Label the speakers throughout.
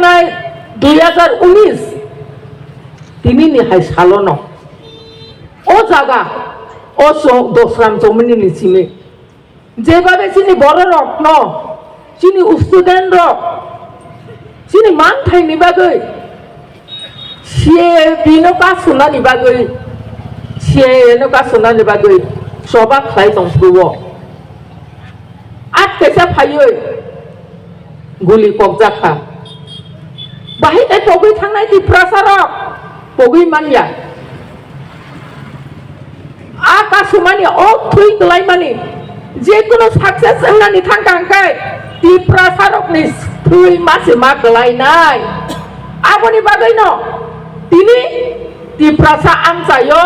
Speaker 1: নাই 2019 তিনি নিহাই সালন ও জায়গা ও দোসরাম জমিনি নিচিমে যেভাবে চিনি বড় রত্ন চিনি স্টুডেন্ট রক চিনি মান থাইনি বাগৈ সিয়ে বিনকা সোনানি বাগৈ সিয়ে এনেকা সোনানি বাগৈ সবা খাই দंफुओ आठ कैसा फायो गुली कबजाखा बाहाय पगै थांनाय दिप्रासाराव पगै मानिया आकाशमानि अ थुइ गलाय मानि जेकुनु साक्सेस होननानै थांखांखाय दिप्रासारकनि थुइ मासे मा गलायनाय आबनि बागैनो दिनै दिप्रासा आमजायो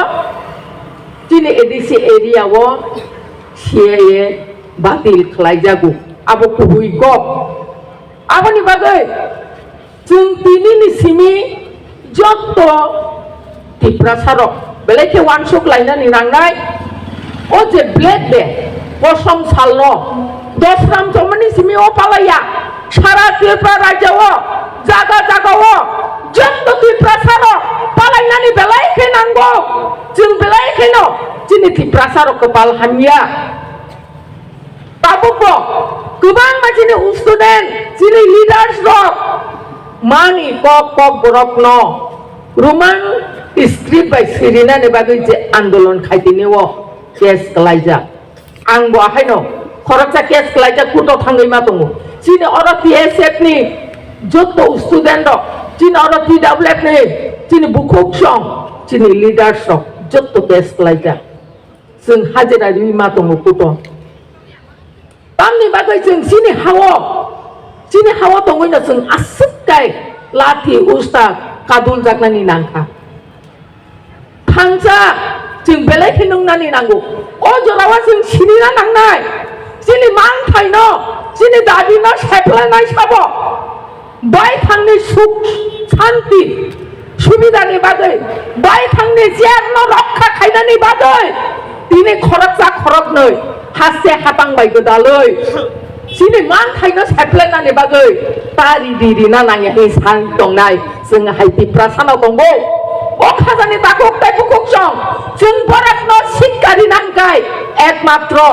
Speaker 1: दिनै एडिसि एरियाव सिए बातिल खालायजागौ आबो कुबुइग आबनि बागै जों दिनैनि सिमि जत्त दिप्रासारक बेलेखे वानसक लायनानै नांनाय ओ जे ब्लेक दे पसम सालनो दसराम जमनि सिमि ओ पालाया सारा त्रिपुरा राज्यआव जागा जागाव जत्त दिप्रासारक पालायनानै बेलायखे नांगौ जों बेलायखेनो दिनै दिप्रासारकखौ पाल हानिया ताबुको गोबां मानसिनि स्टुडेन्ट दिनै लिडार्स दं मानि कक बरकनो रोमान स्क्रिप्ट बाय सिरिनानि बागै जे आन्दोलन खायदिनेव केस खालायजा आं बहायनो खरचा केस खालायजा कुटो थाङै मा दङ दिनै अर टीएसएफ नि जत्त स्टुडेन्ट दं दिनै अर पीडब्ल्यूएफ नि दिनै बुकुक सं दिनै लिडार्स दं जत्त केस खालायजा जों हाजिरा रुइ मा दङ कुटो तामनि बागै जों सिनि हाव दङैनो जों आसुकाय लाथि उस्ता कादुल जागनानि नांखा थांजा जों बेलायखे नंनानै नांगौ अ जरावा जों सिनिना नांनाय सिनि मान थाइनो सिनि दादिनो सेफ्लायनाय साब बाय थांनि सुख शान्ति सुबिदानि बागै बाय थांनि जेरनो रक्षा खायनानि बागै दिनै खरकजा खरकनै हासे हातांबाय गोदालै सिनि मान थाइनो सेफ्लायनानि बागै तारि दिरिना नाङै सान दंनाय जों हायति प्रासानाव दंगौ ओ खाजानि दाखुक दाखुक सं जों बरकनो सिक्कारि नांगाय एकमात्र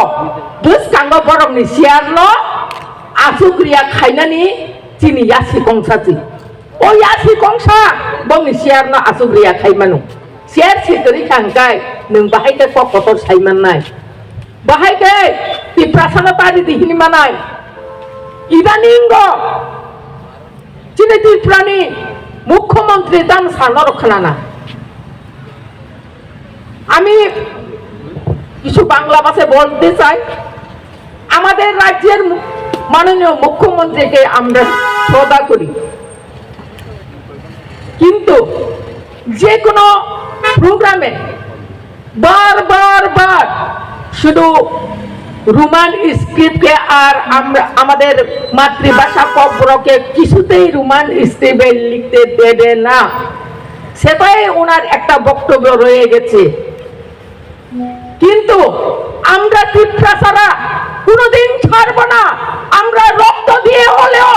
Speaker 1: बुसकांग बरकनि सियारनो आसुक्रिया खायनानि दिनै यासि गंसाजि ओ यासि गंसा बंनि सियारनो आसुक्रिया खायमानु सियार सिकरि खांगाय नों बाहायते ककटर सायमाननाय बाहायते दिप्रासाना तारि दिहिनि मानाय इदानिंग दिनै त्रिपुरानि मुख्यमंत्री दाम सानर खोनाना আমি কিছু বাংলা ভাষায় বলতে চাই আমাদের রাজ্যের মাননীয় মুখ্যমন্ত্রীকে আমরা শ্রদ্ধা করি কিন্তু যে কোনো প্রোগ্রামে বার শুধু রোমান স্ক্রিপ্টকে আর আমরা আমাদের মাতৃভাষা কব্রকে কিছুতেই রোমান স্ক্রিপ্টে লিখতে দেবে না সেটাই ওনার একটা বক্তব্য রয়ে গেছে কিন্তু আমরা তিপ্রাসারা কোনোদিন ছাড়ব না আমরা রক্ত দিয়ে হলেও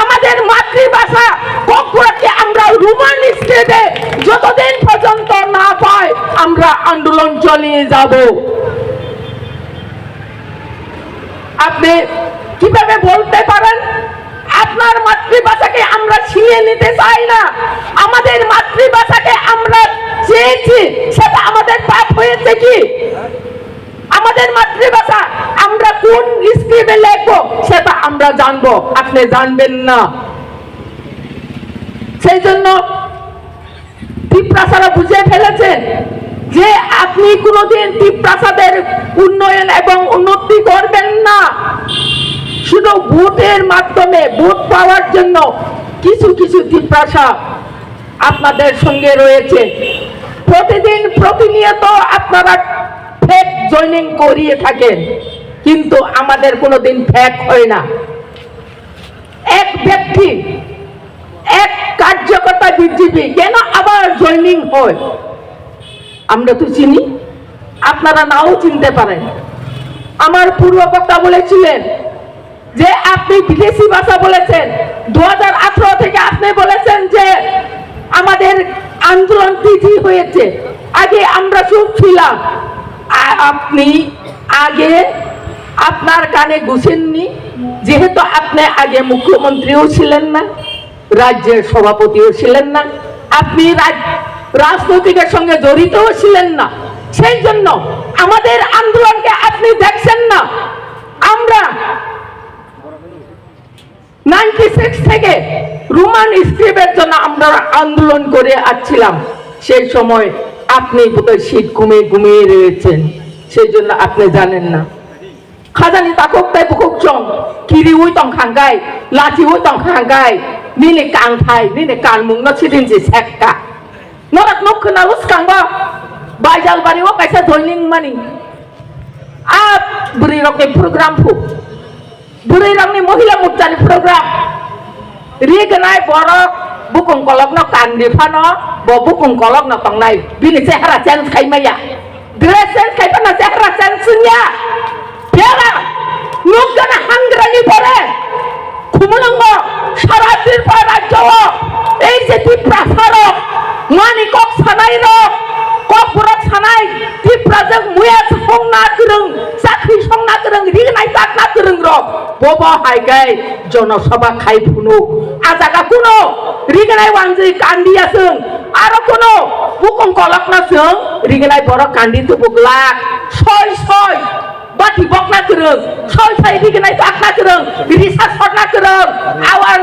Speaker 1: আমাদের মাতৃভাষা কব্রকে আমরা রোমান স্ক্রিপ্টে যতদিন পর্যন্ত না পাই আমরা আন্দোলন চালিয়ে যাব আপনি কিভাবে বলতে পারেন আপনার মাতৃভাষাকে আমরা ছিনিয়ে নিতে চাই না আমাদের মাতৃভাষাকে আমরা চেয়েছি সেটা আমাদের পাপ হয়েছে কি আমাদের মাতৃভাষা আমরা কোন স্ক্রিপ্টে লিখবো সেটা আমরা জানবো আপনি জানবেন না সেই জন্য তিপ্রাসারা বুঝে ফেলেছেন যে আপনি কোনোদিন তিপ্রাসাদের উন্নয়ন এবং উন্নতি করবেন না শুধু ভোটের মাধ্যমে ভোট পাওয়ার জন্য কিছু কিছু তিপ্রাসা আপনাদের সঙ্গে রয়েছে প্রতিদিন প্রতিনিয়ত আপনারা ফেক জয়েনিং করিয়ে থাকেন কিন্তু আমাদের কোনোদিন ফেক হয় না এক ব্যক্তি এক কার্যকর্তা বিজেপি কেন আবার জয়েনিং হয় আমরা তো চিনি আপনারা নাও চিনতে পারেন আমার পূর্ববক্তা বলেছিলেন যে আপনি বিদেশি ভাষা বলেছেন 2018 থেকে আপনি আন্দোলন তিথি হয়েছে আগে আমরা চুপ ছিলাম আপনি আগে আপনার কানে ঘুষেননি যেহেতু আপনি আগে মুখ্যমন্ত্রীও ছিলেন না রাজ্যের সভাপতিও ছিলেন না আপনি রাজনৈতিকের সঙ্গে জড়িতও ছিলেন না সেই জন্য আমাদের আন্দোলনকে আপনি দেখছেন না আমরা 96 থেকে রোমান স্ক্রিপ্টের জন্য আমরা আন্দোলন করে আসছিলাম সেই সময় আপনি বোধহয় শীত ঘুমিয়ে রয়েছেন সেই জন্য আপনি জানেন না খাজানি তাকক তাই বুকুক চং কিরি উই তং খাঙ্গাই লাচি উই তং খাঙ্গাই নিনে কাংথাই নিনে কানমুং ন ছিদিন যে সেক্কা নরক নক খনা উস কাংবা বাইজাল বাড়ি ও কাইসা ধইলিং মানি আপ বুড়ি রকে প্রোগ্রাম ফু বুড়ি রংনি মহিলা মুক্তানি প্রোগ্রাম রিগনাই বরক বুকুং কলক ন কান্দি ফানো ব বুকুং কলক ন তংনাই বিনি চেহারা চেঞ্জ খাইমাইয়া ড্রেস চেঞ্জ খাইপানা চেহারা চেঞ্জ সুনিয়া পেরা লোকজন হাঙ্গরানি পরে খুমলঙ্গ সারা ত্রিপুরা রাজ্য এই যে ত্রিপুরা সড়ক মানিকক সানাই রক কপুরক সানাই ত্রিপুরা जों মুয়া সংনা করং চাকরি সংনা করং রিগনাই চাকনা করং রক ববা হাইগাই জনসভা খাই ফুনু আজাগা কোনো রিগনাই ওয়ানজি কান্দি আসং আর কোনো বুকং কলক না जों রিগনাই বড় কান্দি তো বুকলাক ছয় ছয় বাটি বকনা করং ছয় ছয় রিগনাই চাকনা করং রিসা ছটনা করং আওয়ান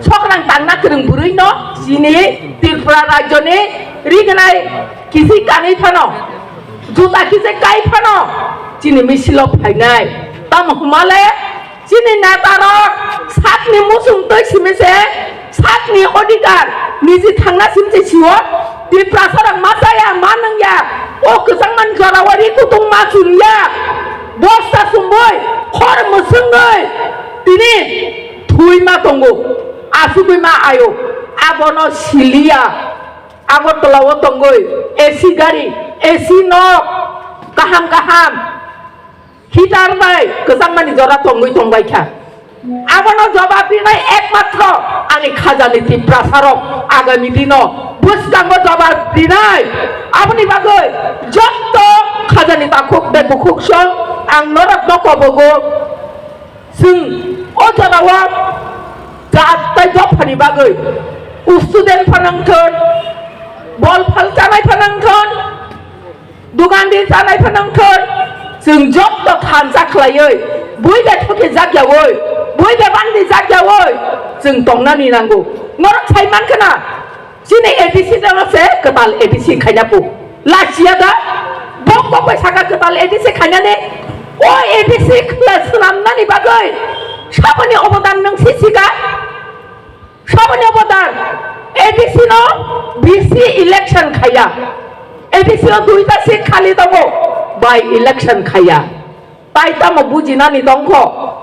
Speaker 1: ছকরাং তাংনা করং বুরৈ ন জিনি ত্রিপুরা রাজ্যনি রিগনাই কিসি কাनै ফানো জুতা কিসে কাই ফানো চিনি মিছিল ফাইনাই তাম হুমালে চিনি নেতারক সাতনি মুসুং তৈ সিমেছে সাতনি অধিকার নিজি থাংনা সিমছে সিও ত্রিপুরা সরক মাসায়া মানংয়া ও কসাংমান জরাওয়ারি কুতুং মাসুরিয়া বস্তা সুম্বই খর মুসুংগৈ তিনি থুইমা তঙ্গো আসুগুইমা আয়ো আগনো সিলিয়া আগরতলাও তঙ্গৈ এসি গাড়ি এসি নক কাহাম কাহাম হিটার নাই কসাংমানি জরা তঙ্গৈ তংবাইখা আগনো জবাব দিনাই একমাত্র আমি খাজানি ত্রিপুরা সরক আগামী দিন বুসকাঙ্গ জবাব দিনাই আপনি বাগৈ যত খাজানি তাকুক দে বুকুক সং आं नरक न कबगो जों अजरावा जाताय जफानि बागै स्टुडेन्ट फानांथोन बल फाल जानाय फानांथोन दुगानदि जानाय फानांथोन जों जत थानजा खालायै बयबो थके जाग्यावै बयबो बान्दि जाग्यावै जों दंनानि नांगौ नरक साइमानखोना जिनै एडिसि दङसे कताल एडिसि खायनापु लाचिया दा बक पैसाका कताल एडिसि खायनाने ओ एडिसि क्लास नामनानि बागै साबनि अबदान नों सिसिका साबनि अबदान एडिसि न बिसि इलेक्शन खाया एडिसि न दुइटा सिट खालि दङ बाय इलेक्शन खाया ताइताम बुजिनानि दंख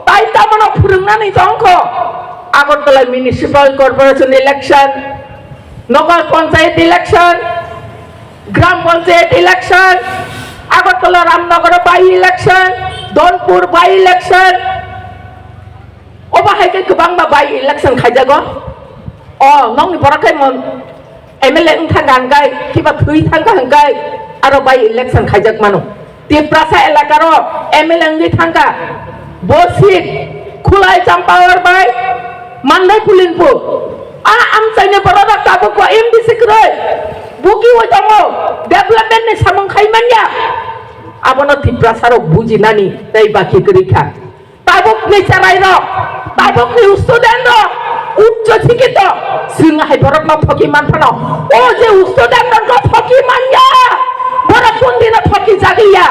Speaker 1: ताइतामन फोरोंनानि दंख আগরতলা মিউনিসিপাল কর্পোরেশন ইলেকশন নগর পঞ্চায়েত ইলেকশন গ্রাম panchayat election Agartala Ramnagar by election Dhanpur by election অবাহাইকে গোबांबा বাই ইলেকশন খাইজাগো অ নংনি বরাখাই মন এমএলএ থাঙ্গাঙ্গাই কিবা থুই থাঙ্গাঙ্গাই আরো বাই ইলেকশন খাইজাক মানো ত্রিপুরা এলাকার এমএলএ নgi থাঙ্গা বসিট খুলাই চাম্পাওয়ার বাই মানদাই পুলিনপু আমচাইনে বড়রা কাবুকো এমডিসি ক্রয় বুকি ওইতামো ডেভেলপমেন্ট নি সামং খাইমানিয়া আবনো ত্রিপুরা সারক বুজিনানি তাই বাকি করিখা তাবক নি চারাই র তাবক নি স্টুডেন্ট র উচ্চ শিক্ষিত সিং হাই বরক ন ফকি মানফানো ও যে স্টুডেন্ট র ফকি মানিয়া বড় কোনদিন ফকি জাগিয়া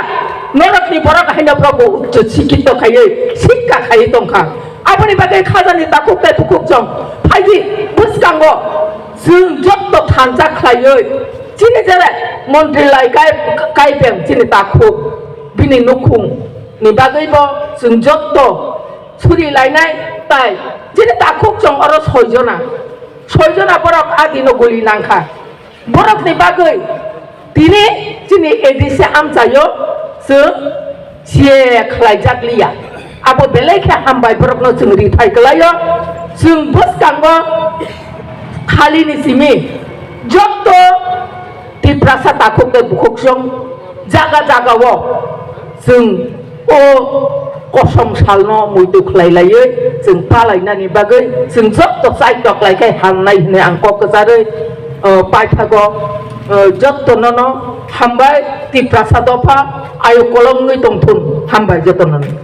Speaker 1: নরক নি বরক হাইনা প্রভু উচ্চ শিক্ষিত খাইয়ে শিক্ষা খাইয়ে দংখা আপনি বাগে খাজানি তাকুক তাই ফুকুক জং ফাইজি বুসকাঙ্গ जों जत थानजा खालायै जिनि जेरै मन्त्रि लाई गायबें जिनि दाखुक बिनि नखुं नि बागैबो जों जत सुरि लायनाय ताइ जिनि दाखुक जों आरो सयजना बरक आदिनो गलि नांखा बरकनि बागै दिनै जिनि एडिसि आमजायो जों जे खालायजाग्लिया आबो बेलेखे हामबाय बरकनो जों रिटाय खालायो जों बुसकांग खालिनि सिमि যত টিপ্রাসা তাखকে বুখকসং জাगा जागाव जों अ कसम सालनो मुइदु खलायलायै जों पालायनानै बागै जों जत साइटक लायखाय हाननाय होनो आं क'क्राझारै पाइथाग जत्तननो हामबाय टिप्रासा दफा आयु कलंगै दंथुन हामबाय जत्तननो